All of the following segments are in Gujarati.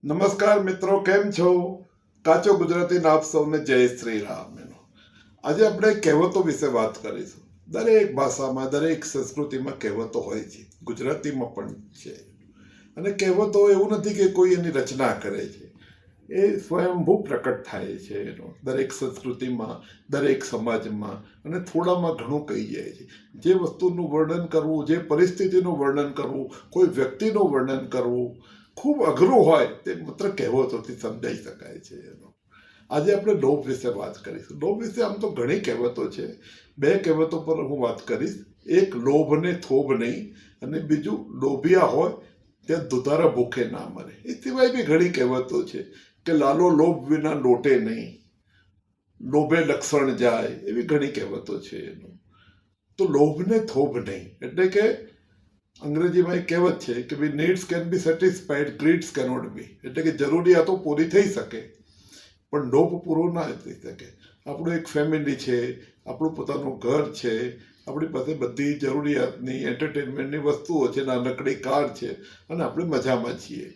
નમસ્કાર મિત્રો, કેમ છો? કાચો ગુજરાતીના આપ સૌને જય શ્રી રામ. આજે આપણે કહેવતો વિશે વાત કરીશું. દરેક ભાષામાં, દરેક સંસ્કૃતિમાં કહેવતો હોય છે, ગુજરાતીમાં પણ છે. અને કહેવતો એવું નથી કે કોઈ એની રચના કરે છે, એ સ્વયંભૂ પ્રકટ થાય છે એનો દરેક સંસ્કૃતિમાં, દરેક સમાજમાં, અને થોડામાં ઘણું કહી જાય છે. જે વસ્તુનું વર્ણન કરવું, જે પરિસ્થિતિનું વર્ણન કરવું, કોઈ વ્યક્તિનું વર્ણન કરવું ખૂબ અઘરું હોય તે માત્ર કહેવતોથી સમજાઈ શકાય છે એનો. આજે આપણે લોભ વિશે વાત કરીશું. લોભ વિશે આમ તો ઘણી કહેવતો છે. બે કહેવતો પર હું વાત કરીશ. એક, લોભ ને થોભ નહીં, અને બીજું, લોભિયા હોય ત્યાં દુધારા ભૂખે ના મરે. એ સિવાય બી ઘણી કહેવતો છે કે લાલો લોભ વિના લોટે નહીં, લોભે લક્ષણ જાય, એવી ઘણી કહેવતો છે એનું. તો લોભને થોભ નહીં એટલે કે અંગ્રેજીમાં એક કહેવત છે કે ભાઈ, needs can be satisfied, grids cannot બી. એટલે કે જરૂરિયાતો પૂરી થઈ શકે પણ લોભ પૂરો ના થઈ શકે. આપણું એક ફેમિલી છે, આપણું પોતાનું ઘર છે, આપણી પાસે બધી જરૂરિયાતની એન્ટરટેનમેન્ટની વસ્તુઓ છે, નાનકડી કાર છે, અને આપણે મજામાં છીએ.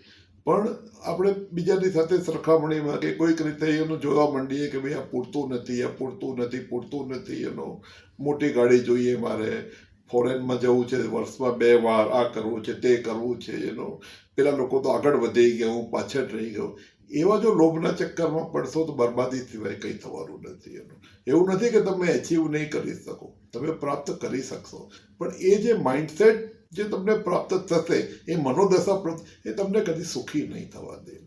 પણ આપણે બીજાની સાથે સરખામણીમાં કે કોઈક રીતે એનું જોવા માંડીએ કે ભાઈ આ પૂરતું નથી, આ પૂરતું નથી, પૂરતું નથી. એનો મોટી ગાડી જોઈએ, મારે ફોરેનમાં જવું છે, વર્ષમાં 2 વાર આ કરવું છે, તે કરવું છે. પેલા લોકો તો આગળ વધી ગયા, હું પાછળ રહી ગયો. એવા જો લોભના ચક્કરમાં પડશો તો બરબાદી સિવાય કંઈ થવાનું નથી એનું. એવું નથી કે તમે અચીવ નહીં કરી શકો, તમે પ્રાપ્ત કરી શકશો, પણ એ જે માઇન્ડસેટ જે તમને પ્રાપ્ત થશે, એ મનોદશા એ તમને કદી સુખી નહીં થવા દે.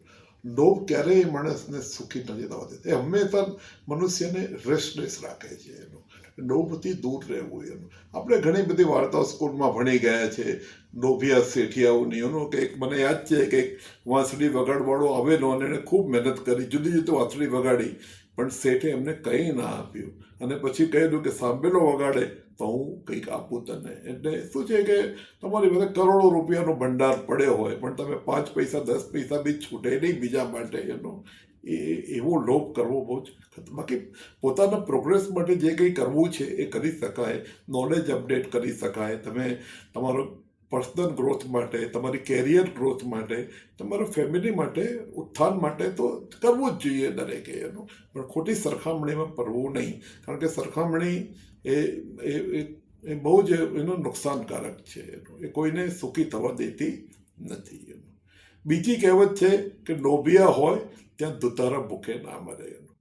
લોભ ક્યારેય માણસને સુખી નથી થવા દે. એ હંમેશા મનુષ્યને રેસ્ટલેસ રાખે છે એનું. લોભથી દૂર રહેવું એનું. આપણે ઘણી બધી વાર્તાઓ સ્કૂલમાં ભણી ગયા છે, લોભિયા શેઠિયાઓની. એનું કે મને યાદ છે કે એક વાંસળી વગાડવાળો આવેલો અને એણે ખૂબ મહેનત કરી, જુદી જુદી વાંસળી વગાડી, પણ શેઠે એમને કંઈ ના આપ્યું. અને પછી કહેલું કે સાંભેલો વગાડે તો હું કંઈક આપું તને. એટલે શું છે કે તમારી પાસે કરોડો રૂપિયાનો ભંડાર પડ્યો હોય, પણ તમે 5 પૈસા 10 પૈસા બી છૂટે નહીં બીજા માટે એનો. એવો લોભ કરવો બહુ જ. બાકી પોતાના પ્રોગ્રેસ માટે જે કંઈ કરવું છે એ કરી શકાય, નોલેજ અપડેટ કરી શકાય. તમે તમારો પર્સનલ ગ્રોથ માટે, તમારી કેરિયર ગ્રોથ માટે, તમારા ફેમિલી માટે, ઉત્થાન માટે તો કરવું જ જોઈએ દરેકે એનું. પણ ખોટી સરખામણીમાં પડવું નહીં, કારણ કે સરખામણી એ એ એ બહુ જ એનું નુકસાનકારક છે એનું. એ કોઈને સુખી થવા દેતી નથી એનું. બીજી કહેવત છે કે લોભિયા હોય ત્યાં દુધારા ભૂખે ના મરે એનું.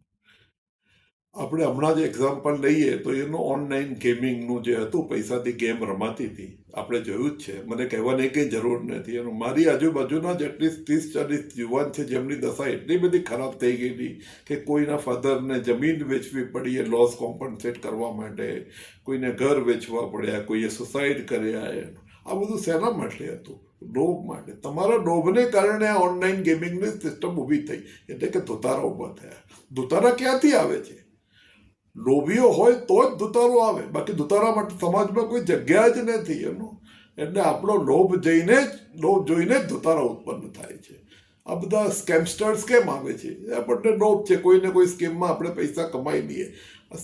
આપણે હમણાં જ એક્ઝામ્પલ લઈએ તો એનું ઓનલાઈન ગેમિંગનું જે હતું, પૈસાથી ગેમ રમાતી હતી, આપણે જોયું જ છે. મને કહેવાની કંઈ જરૂર નથી એનું. મારી આજુબાજુના જ એટલીસ્ટ 30-40 યુવાન છે જેમની દશા એટલી બધી ખરાબ થઈ ગયેલી કે કોઈના ફાધરને જમીન વેચવી પડી એ લોસ કોમ્પન્સેટ કરવા માટે, કોઈને ઘર વેચવા પડ્યા, કોઈએ સુસાઇડ કર્યા. એનું આ બધું શેના માટે હતું? લોભ માટે. તમારા લોભને કારણે આ ઓનલાઈન ગેમિંગની સિસ્ટમ ઊભી થઈ, એટલે કે ધુતારા ઊભા થયા. ધુતારા ક્યાંથી આવે છે? લોભીઓ હોય તો જ દુતારો આવે, બાકી દુતારા માટે સમાજમાં કોઈ જગ્યા જ નથી એનું. એટલે આપણો લોભ જોઈને જ દુતારા ઉત્પન્ન થાય છે. આ બધા સ્કેમસ્ટર્સ કેમ આવે છે? આપણને લોભ છે, કોઈને કોઈ સ્કીમમાં આપણે પૈસા કમાઈ લઈએ.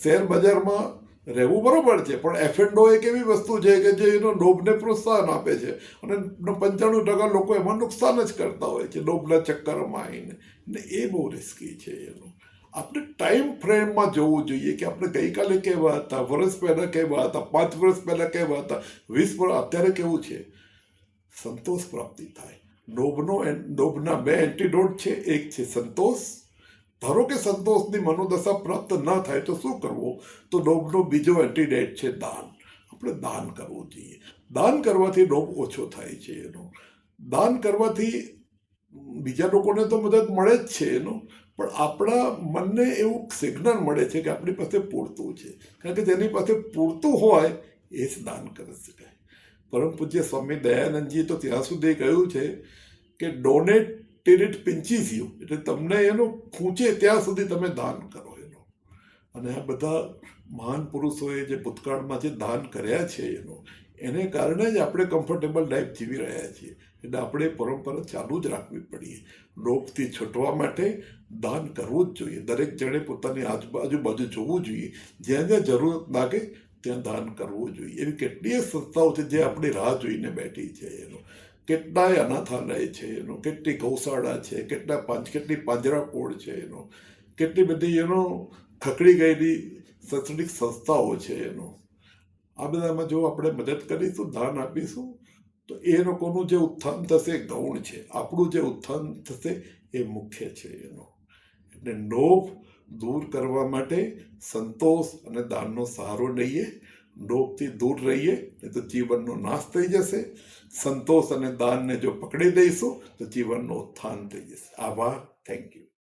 શેર બજારમાં રહેવું બરોબર છે, પણ એફએનડો એક એવી વસ્તુ છે કે જે એનો લોભને પ્રોત્સાહન આપે છે, અને 95% લોકો એમાં નુકસાન જ કરતા હોય છે લોભના ચક્કરમાં આવીને. ને એ બહુ રિસ્કી છે એનું. આપણે ટાઈમ ફ્રેમમાં જોવું જોઈએ કે આપણે ગઈકાલે કેવા હતા, વર્ષ પહેલાં કેવા હતા, 5 વર્ષ પહેલાં કેવા હતા, 20 વર્ષ અત્યારે કેવું છે. સંતોષ પ્રાપ્તિ થાય. લોભના 2 એન્ટીડોટ છે. એક છે સંતોષ. ધારો કે સંતોષની મનોદશા પ્રાપ્ત ના થાય તો શું કરવું? તો લોભનો બીજો એન્ટીડોટ છે દાન. આપણે દાન કરવું જોઈએ. દાન કરવાથી લોભ ઓછો થાય છે એનો. દાન કરવાથી બીજા લોકોને તો મદદ મળે જ છે એનો, પણ આપણા મનને એવું સિગ્નલ મળે છે કે આપણી પાસે પૂરતું છે. કારણ કે જેની પાસે પૂરતું હોય એ જ દાન કરી શકાય. પરમ પૂજ્ય સ્વામી દયાનંદજીએ તો ત્યાં સુધી કહ્યું છે કે ડોનેટ ટિલ ઇટ પિન્ચીસ યુ, એટલે તમને એનો ખૂંચે ત્યાં સુધી તમે દાન કરો એનો. અને આ બધા મહાન પુરુષોએ જે ભૂતકાળમાં જે દાન કર્યા છે એને કારણે જ આપણે કમ્ફર્ટેબલ લાઈફ જીવી રહ્યા છીએ. એટલે આપણે પરંપરા ચાલુ જ રાખવી પડીએ. લોભથી છૂટવા માટે દાન કરવું જ જોઈએ. દરેક જણે પોતાની આજુબાજુ જોવું જોઈએ. જ્યાં જ્યાં જરૂરત લાગે ત્યાં દાન કરવું જોઈએ. એવી કેટલીય સંસ્થાઓ છે જે આપણી રાહ જોઈને બેઠી છે એનો. કેટલાય અનાથાલય છે એનો, કેટલી ગૌશાળા છે, કેટલી પાંજરાપોળ છે એનો, કેટલી બધી ખકડી ગયેલી શૈક્ષણિક સંસ્થાઓ છે એનો. આ બધામાં જો આપણે મદદ કરીશું, દાન આપીશું, તો એ લોકોનું જે ઉત્થાન થશે એ ગૌણ છે, આપણું જે ઉત્થાન થશે એ મુખ્ય છે એનો. એટલે લોભ દૂર કરવા માટે સંતોષ અને દાનનો સહારો લઈએ, લોભથી દૂર રહીએ, નહીં તો જીવનનો નાશ થઈ જશે. સંતોષ અને દાનને જો પકડી દઈશું તો જીવનનો ઉત્થાન થઈ જશે. આભાર. Thank you.